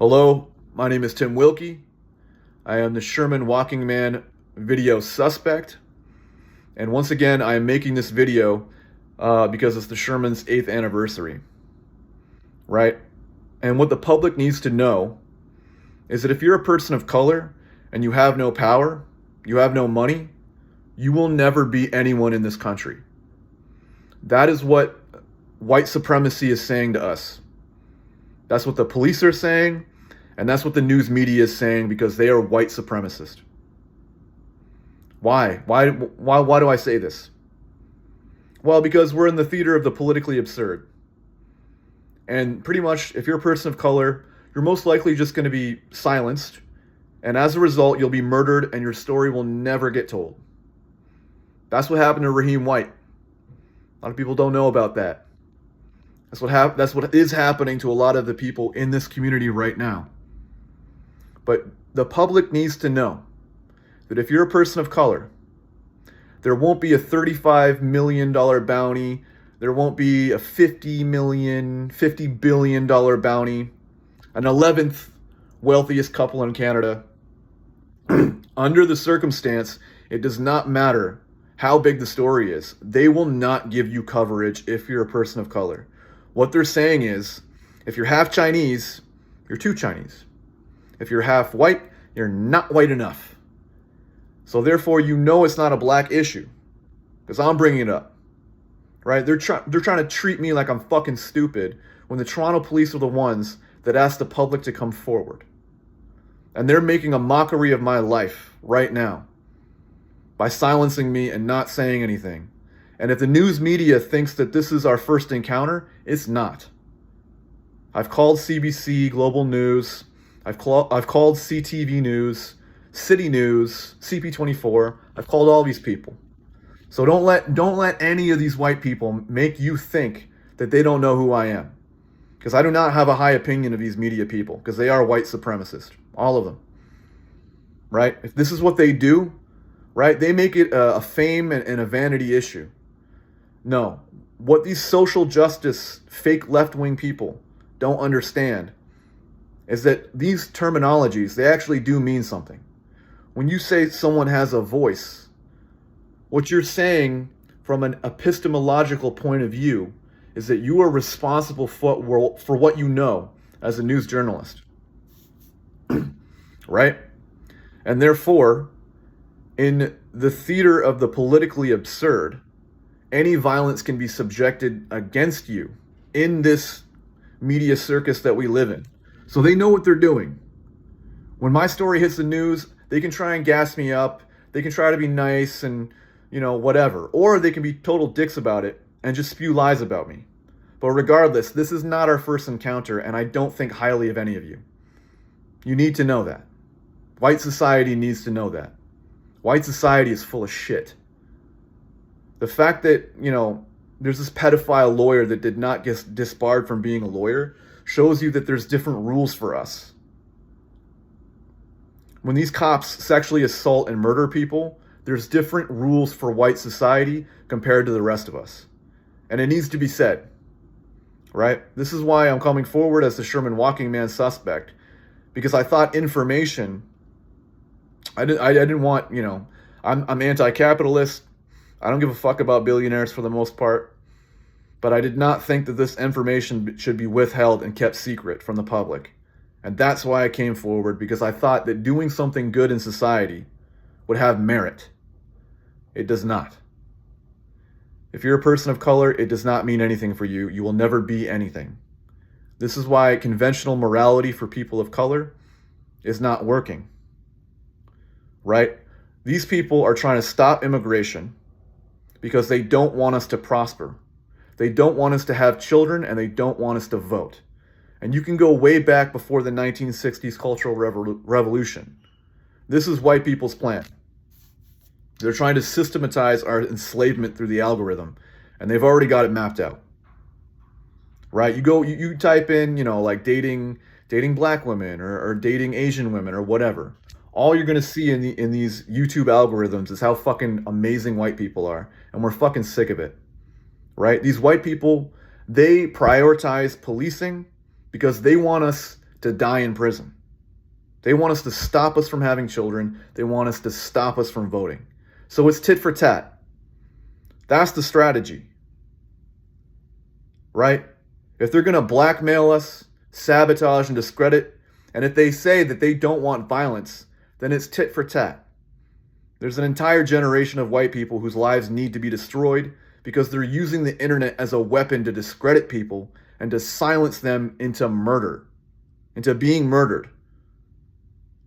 Hello, my name is Tim Wilkie. I am the Sherman Walking Man video suspect. And once again, I am making this video because it's the Sherman's 8th anniversary. Right? And what the public needs to know is that if you're a person of color and you have no power, you have no money, you will never be anyone in this country. That is what white supremacy is saying to us. That's what the police are saying, and that's what the news media is saying because they are white supremacist. Why? Why do I say this? Well, because we're in the theater of the politically absurd. And pretty much, if you're a person of color, you're most likely just going to be silenced. And as a result, you'll be murdered and your story will never get told. That's what happened to Raheem White. A lot of people don't know about that. That's what is happening to a lot of the people in this community right now. But the public needs to know that if you're a person of color, there won't be a $35 million bounty. There won't be a $50 billion bounty. An 11th wealthiest couple in Canada. Under the circumstance, it does not matter how big the story is. They will not give you coverage if you're a person of color. What they're saying is, if you're half Chinese, you're too Chinese. If you're half white, you're not white enough. So therefore, you know it's not a black issue, because I'm bringing it up, right? They're trying to treat me like I'm fucking stupid when the Toronto police are the ones that ask the public to come forward. And they're making a mockery of my life right now by silencing me and not saying anything. And if the news media thinks that this is our first encounter, it's not. I've called CBC, Global News. I've called CTV News, City News, CP24. I've called all these people. So don't let any of these white people make you think that they don't know who I am. Because I do not have a high opinion of these media people, because they are white supremacists. All of them. Right? If this is what they do, right, they make it a fame and a vanity issue. No. What these social justice, fake left-wing people don't understand is that these terminologies, they actually do mean something. When you say someone has a voice, what you're saying from an epistemological point of view is that you are responsible for what you know as a news journalist. Right? And therefore, in the theater of the politically absurd, any violence can be subjected against you in this media circus that we live in. So they know what they're doing. When my story hits the news, they can try and gas me up. They can try to be nice and, whatever. Or they can be total dicks about it and just spew lies about me. But regardless, this is not our first encounter, and I don't think highly of any of you. You need to know that. White society needs to know that. White society is full of shit. The fact that, there's this pedophile lawyer that did not get disbarred from being a lawyer shows you that there's different rules for us. When these cops sexually assault and murder people, there's different rules for white society compared to the rest of us. And it needs to be said. Right? This is why I'm coming forward as the Sherman Walking Man suspect. Because I thought information, I didn't want, I'm anti-capitalist. I don't give a fuck about billionaires for the most part. But I did not think that this information should be withheld and kept secret from the public. And that's why I came forward, because I thought that doing something good in society would have merit. It does not. If you're a person of color, it does not mean anything for you. You will never be anything. This is why conventional morality for people of color is not working. Right? These people are trying to stop immigration because they don't want us to prosper. They don't want us to have children, and they don't want us to vote. And you can go way back before the 1960s Cultural Revolution. This is white people's plan. They're trying to systematize our enslavement through the algorithm, and they've already got it mapped out. Right? You type in, like dating black women or dating Asian women or whatever. All you're going to see in these YouTube algorithms is how fucking amazing white people are, and we're fucking sick of it. Right? These white people, they prioritize policing because they want us to die in prison. They want us to stop us from having children. They want us to stop us from voting. So it's tit for tat. That's the strategy, right? If they're going to blackmail us, sabotage and discredit, and if they say that they don't want violence, then it's tit for tat. There's an entire generation of white people whose lives need to be destroyed because they're using the internet as a weapon to discredit people and to silence them into murder, into being murdered.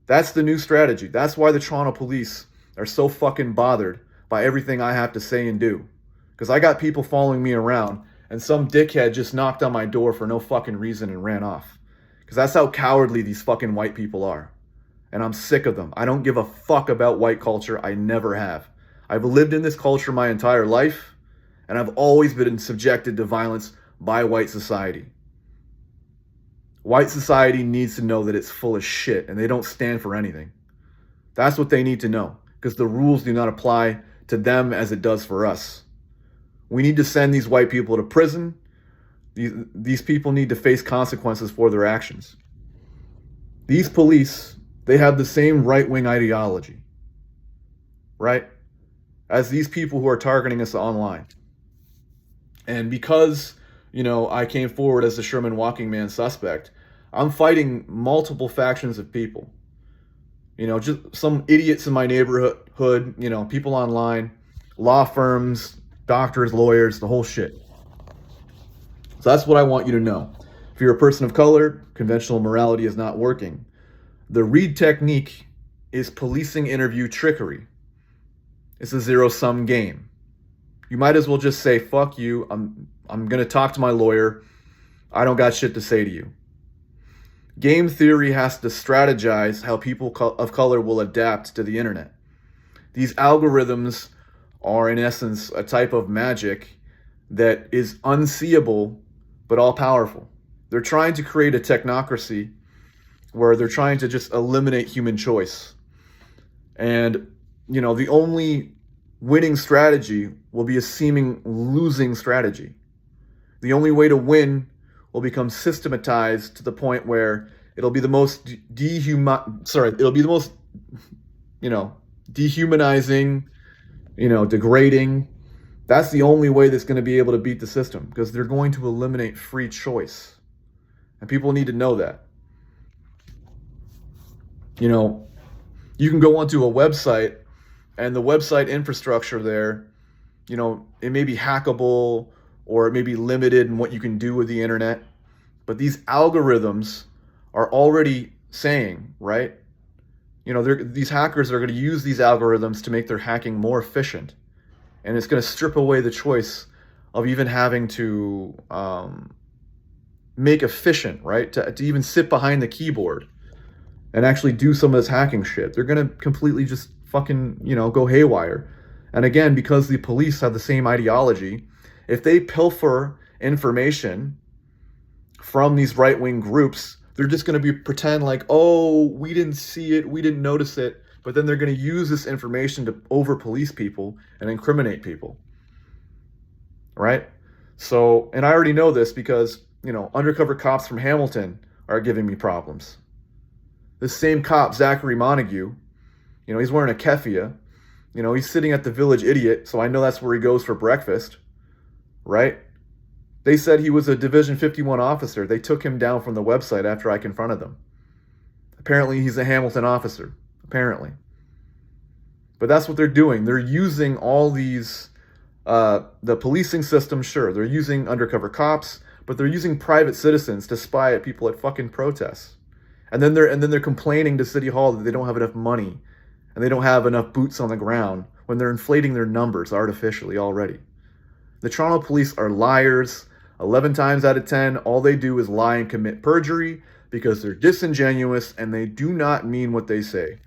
That's the new strategy. That's why the Toronto police are so fucking bothered by everything I have to say and do. Because I got people following me around and some dickhead just knocked on my door for no fucking reason and ran off. Because that's how cowardly these fucking white people are. And I'm sick of them. I don't give a fuck about white culture. I never have. I've lived in this culture my entire life, and I've always been subjected to violence by white society. White society needs to know that it's full of shit and they don't stand for anything. That's what they need to know, because the rules do not apply to them as it does for us. We need to send these white people to prison. These people need to face consequences for their actions. These police, they have the same right-wing ideology, right, as these people who are targeting us online. And because, I came forward as the Sherman Walking man suspect, I'm fighting multiple factions of people. Just some idiots in my neighborhood, people online, law firms, doctors, lawyers, the whole shit. So that's what I want you to know. If you're a person of color, conventional morality is not working. The Reed technique is policing interview trickery. It's a zero-sum game. You might as well just say, fuck you, I'm going to talk to my lawyer. I don't got shit to say to you. Game theory has to strategize how people of color will adapt to the internet. These algorithms are, in essence, a type of magic that is unseeable but all-powerful. They're trying to create a technocracy where they're trying to just eliminate human choice. And, the only winning strategy will be a seeming losing strategy. The only way to win will become systematized to the point where it'll be the most dehumanizing, degrading. That's the only way that's going to be able to beat the system, because they're going to eliminate free choice. And people need to know that. You can go onto a website and the website infrastructure there, it may be hackable or it may be limited in what you can do with the internet. But these algorithms are already saying, right? These hackers are going to use these algorithms to make their hacking more efficient. And it's going to strip away the choice of even having to make efficient, right? To even sit behind the keyboard and actually do some of this hacking shit. They're going to completely just fucking, go haywire. And again, because the police have the same ideology, if they pilfer information from these right-wing groups, they're just going to pretend like, oh, we didn't see it, we didn't notice it. But then they're going to use this information to over-police people and incriminate people, right? So, and I already know this because, undercover cops from Hamilton are giving me problems. This same cop, Zachary Montague, he's wearing a keffiyeh. He's sitting at the Village Idiot, so I know that's where he goes for breakfast, right? They said he was a Division 51 officer. They took him down from the website after I confronted them. Apparently, he's a Hamilton officer. Apparently. But that's what they're doing. They're using all these, the policing system, sure. They're using undercover cops, but they're using private citizens to spy at people at fucking protests. And then they're complaining to City Hall that they don't have enough money and they don't have enough boots on the ground when they're inflating their numbers artificially already. The Toronto police are liars. 11 times out of 10, all they do is lie and commit perjury because they're disingenuous and they do not mean what they say.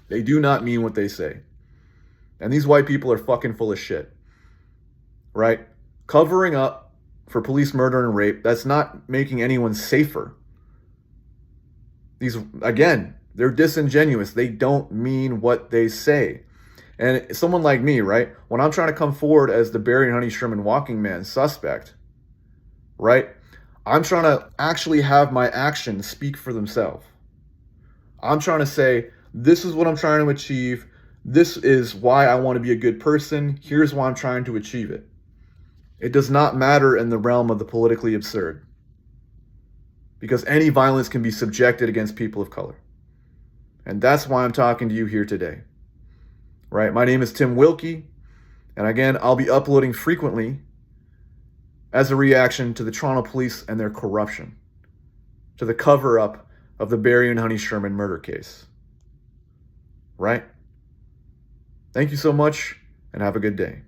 They do not mean what they say. And these white people are fucking full of shit. Right? Covering up for police murder and rape, that's not making anyone safer. Again, they're disingenuous. They don't mean what they say. And someone like me, right? When I'm trying to come forward as the Barry and Honey Sherman Walking man suspect, right? I'm trying to actually have my actions speak for themselves. I'm trying to say, this is what I'm trying to achieve. This is why I want to be a good person. Here's why I'm trying to achieve it. It does not matter in the realm of the politically absurd, because any violence can be subjected against people of color. And that's why I'm talking to you here today. Right? My name is Tim Wilkie, and again, I'll be uploading frequently as a reaction to the Toronto police and their corruption, to the cover-up of the Barry and Honey Sherman murder case. Right? Thank you so much, and have a good day.